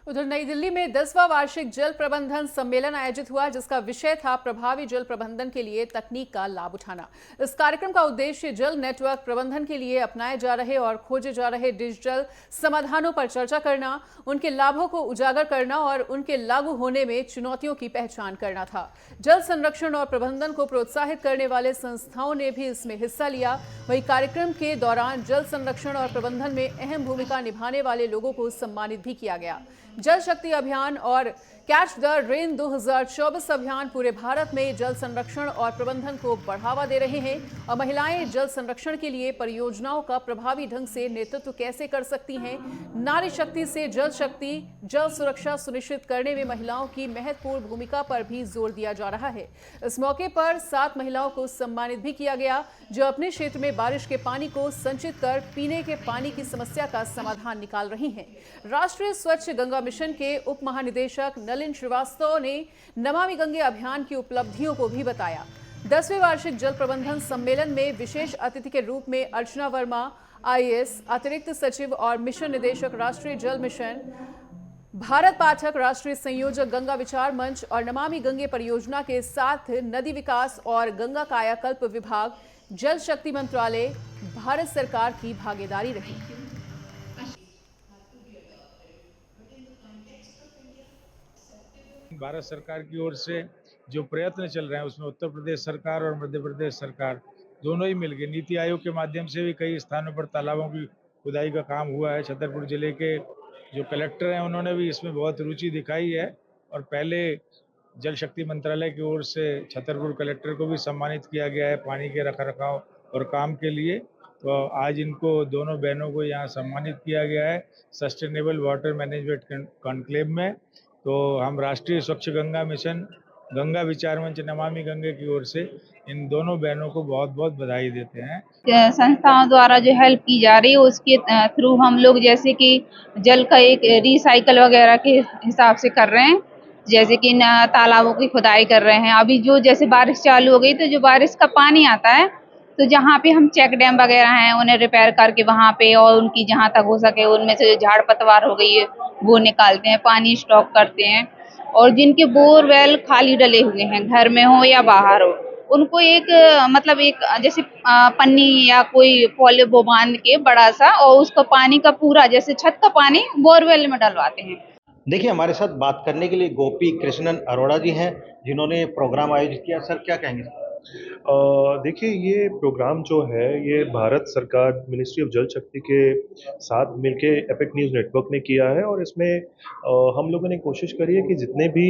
उधर नई दिल्ली में 10वां वार्षिक जल प्रबंधन सम्मेलन आयोजित हुआ, जिसका विषय था प्रभावी जल प्रबंधन के लिए तकनीक का लाभ उठाना। इस कार्यक्रम का उद्देश्य जल नेटवर्क प्रबंधन के लिए अपनाए जा रहे और खोजे जा रहे डिजिटल समाधानों पर चर्चा करना, उनके लाभों को उजागर करना और उनके लागू होने में चुनौतियों की पहचान करना था। जल संरक्षण और प्रबंधन को प्रोत्साहित करने वाले संस्थाओं ने भी इसमें हिस्सा लिया। वहीं कार्यक्रम के दौरान जल संरक्षण और प्रबंधन में अहम भूमिका निभाने वाले लोगों को सम्मानित भी किया गया। जल शक्ति अभियान और कैच द रेन 2024 अभियान पूरे भारत में जल संरक्षण और प्रबंधन को बढ़ावा दे रहे हैं और महिलाएं जल संरक्षण के लिए परियोजनाओं का प्रभावी ढंग से नेतृत्व कैसे कर सकती हैं। नारी शक्ति से जल शक्ति, जल सुरक्षा सुनिश्चित करने में महिलाओं की महत्वपूर्ण भूमिका पर भी जोर दिया जा रहा है। इस मौके पर 7 महिलाओं को सम्मानित भी किया गया, जो अपने क्षेत्र में बारिश के पानी को संचित कर पीने के पानी की समस्या का समाधान निकाल रही हैं। राष्ट्रीय स्वच्छ गंगा मिशन के उप महानिदेशक नलिन श्रीवास्तव ने नमामि गंगे अभियान की उपलब्धियों को भी बताया। 10वें वार्षिक जल प्रबंधन सम्मेलन में विशेष अतिथि के रूप में अर्चना वर्मा, आईएएस, अतिरिक्त सचिव और मिशन निदेशक राष्ट्रीय जल मिशन, भारत पाठक, राष्ट्रीय संयोजक गंगा विचार मंच और नमामि गंगे परियोजना के साथ नदी विकास और गंगा कायाकल्प विभाग, जल शक्ति मंत्रालय, भारत सरकार की भागीदारी रही। भारत सरकार की ओर से जो प्रयत्न चल रहे हैं उसमें उत्तर प्रदेश सरकार और मध्य प्रदेश सरकार दोनों ही मिलकर नीति आयोग के माध्यम से भी कई स्थानों पर तालाबों की खुदाई का काम हुआ है। छतरपुर जिले के जो कलेक्टर हैं उन्होंने भी इसमें बहुत रुचि दिखाई है और पहले जल शक्ति मंत्रालय की ओर से छतरपुर कलेक्टर को भी सम्मानित किया गया है पानी के रखरखाव और काम के लिए। तो आज इनको दोनों बहनों को यहाँ सम्मानित किया गया है सस्टेनेबल वाटर मैनेजमेंट कॉन्क्लेव में। तो हम राष्ट्रीय स्वच्छ गंगा मिशन, गंगा विचार मंच, नमामि गंगे की ओर से इन दोनों बहनों को बहुत बहुत बधाई देते हैं। संस्थाओं द्वारा जो हेल्प की जा रही है उसके थ्रू हम लोग जैसे कि जल का एक रिसाइकल वगैरह के हिसाब से कर रहे हैं, जैसे कि तालाबों की खुदाई कर रहे हैं। अभी जो जैसे बारिश चालू हो गई तो जो बारिश का पानी आता है तो जहाँ पे हम चेक डैम वगैरह हैं उन्हें रिपेयर करके वहाँ पे और उनकी जहाँ तक हो सके उनमें से जो झाड़ पतवार हो गई है वो निकालते हैं, पानी स्टॉक करते हैं। और जिनके बोरवेल खाली डले हुए हैं, घर में हो या बाहर हो, उनको एक मतलब एक जैसे पन्नी या कोई पॉली वो बांध के बड़ा सा और उसका पानी का पूरा जैसे छत का पानी बोरवेल में डलवाते हैं। देखिए, हमारे साथ बात करने के लिए गोपी कृष्णन अरोड़ा जी हैं, जिन्होंने प्रोग्राम आयोजित किया। सर, क्या कहेंगे? देखिए, ये प्रोग्राम जो है ये भारत सरकार मिनिस्ट्री ऑफ जल शक्ति के साथ मिलके एपिक न्यूज़ नेटवर्क ने किया है और इसमें हम लोगों ने कोशिश करी है कि जितने भी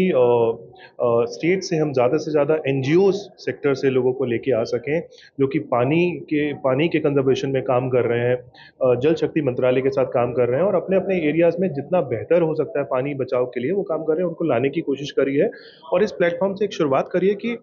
स्टेट से हम ज़्यादा से ज़्यादा एनजीओज सेक्टर से लोगों को लेके आ सकें जो कि पानी के कंजर्वेशन में काम कर रहे हैं, जल शक्ति मंत्रालय के साथ काम कर रहे हैं और अपने अपने एरियाज़ में जितना बेहतर हो सकता है पानी बचाव के लिए वो काम कर रहे हैं, उनको लाने की कोशिश करी है। और इस प्लेटफॉर्म से एक शुरुआत करी है कि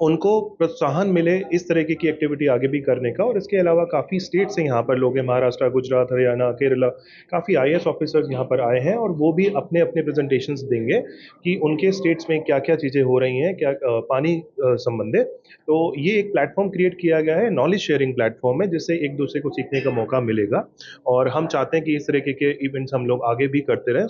उनको प्रोत्साहन मिले इस तरीके की एक्टिविटी आगे भी करने का। और इसके अलावा काफ़ी स्टेट से यहाँ पर लोग हैं, महाराष्ट्र, गुजरात, हरियाणा, केरला, काफ़ी आईएएस ऑफिसर्स यहाँ पर आए हैं और वो भी अपने अपने प्रेजेंटेशंस देंगे कि उनके स्टेट्स में क्या क्या चीज़ें हो रही हैं, क्या पानी संबंधित। तो ये एक प्लेटफॉर्म क्रिएट किया गया है, नॉलेज शेयरिंग प्लेटफॉर्म है, जिससे एक दूसरे को सीखने का मौका मिलेगा। और हम चाहते हैं कि इस तरीके के इवेंट्स हम लोग आगे भी करते रहें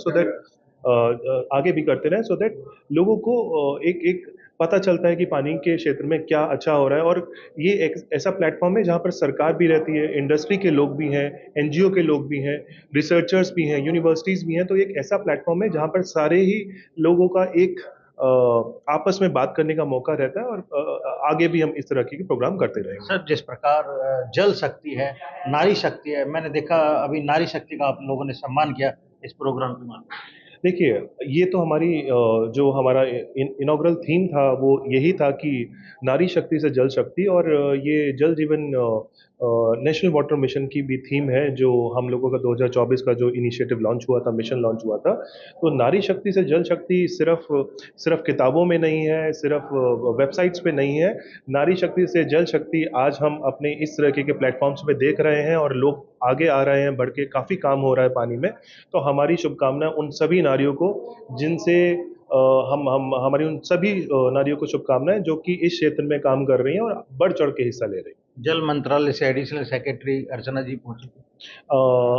सो दैट लोगों को एक पता चलता है कि पानी के क्षेत्र में क्या अच्छा हो रहा है। और ये एक ऐसा प्लेटफॉर्म है जहाँ पर सरकार भी रहती है, इंडस्ट्री के लोग भी हैं, एनजीओ के लोग भी हैं, रिसर्चर्स भी हैं, यूनिवर्सिटीज़ भी हैं। तो एक ऐसा प्लेटफॉर्म है जहाँ पर सारे ही लोगों का एक आपस में बात करने का मौका रहता है और आगे भी हम इस तरह के प्रोग्राम करते रहेंगे। सर, जिस प्रकार जल शक्ति है, नारी शक्ति है, मैंने देखा अभी नारी शक्ति का आप लोगों ने सम्मान किया इस प्रोग्राम के माध्यम। देखिए, ये तो हमारी जो हमारा इनॉग्रल थीम था वो यही था कि नारी शक्ति से जल शक्ति। और ये जल जीवन नेशनल वाटर मिशन की भी थीम है जो हम लोगों का 2024 का जो इनिशिएटिव लॉन्च हुआ था, मिशन लॉन्च हुआ था। तो नारी शक्ति से जल शक्ति सिर्फ किताबों में नहीं है, सिर्फ वेबसाइट्स पे नहीं है। नारी शक्ति से जल शक्ति आज हम अपने इस तरह के प्लेटफॉर्म्स पे देख रहे हैं और लोग आगे आ रहे हैं, बढ़ के काफ़ी काम हो रहा है पानी में। तो हमारी शुभकामनाएं उन सभी नारियों को जिनसे हमारी उन सभी नारियों को शुभकामनाएं जो कि इस क्षेत्र में काम कर रही हैं और बढ़ चढ़ के हिस्सा ले रही हैं। जल मंत्रालय से एडिशनल सेक्रेटरी अर्चना जी पहुंची थी।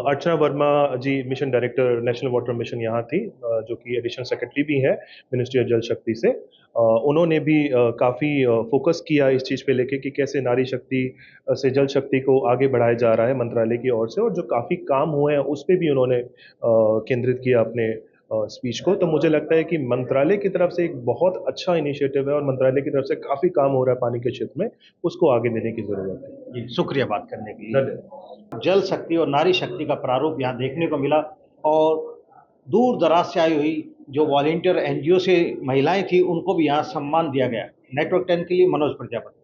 Archana Verma ji mission director national water mission यहाँ थी, जो कि एडिशनल सेक्रेटरी भी है मिनिस्ट्री ऑफ जल शक्ति से। उन्होंने भी काफ़ी फोकस किया इस चीज़ पे लेके कि कैसे नारी शक्ति से जल शक्ति को आगे बढ़ाया जा रहा है मंत्रालय की ओर से, और जो काफ़ी काम हुए हैं उस पे भी उन्होंने केंद्रित किया अपने स्पीच को। तो मुझे लगता है कि मंत्रालय की तरफ से एक बहुत अच्छा इनिशिएटिव है और मंत्रालय की तरफ से काफ़ी काम हो रहा है पानी के क्षेत्र में, उसको आगे देने की ज़रूरत है। जी, शुक्रिया बात करने के लिए। धन्यवाद। जल शक्ति और नारी शक्ति का प्रारूप यहाँ देखने को मिला, और दूर दराज से आई हुई जो वॉलंटियर एनजीओ से महिलाएं थी उनको भी यहाँ सम्मान दिया गया। नेटवर्क 10 के लिए मनोज प्रजापति।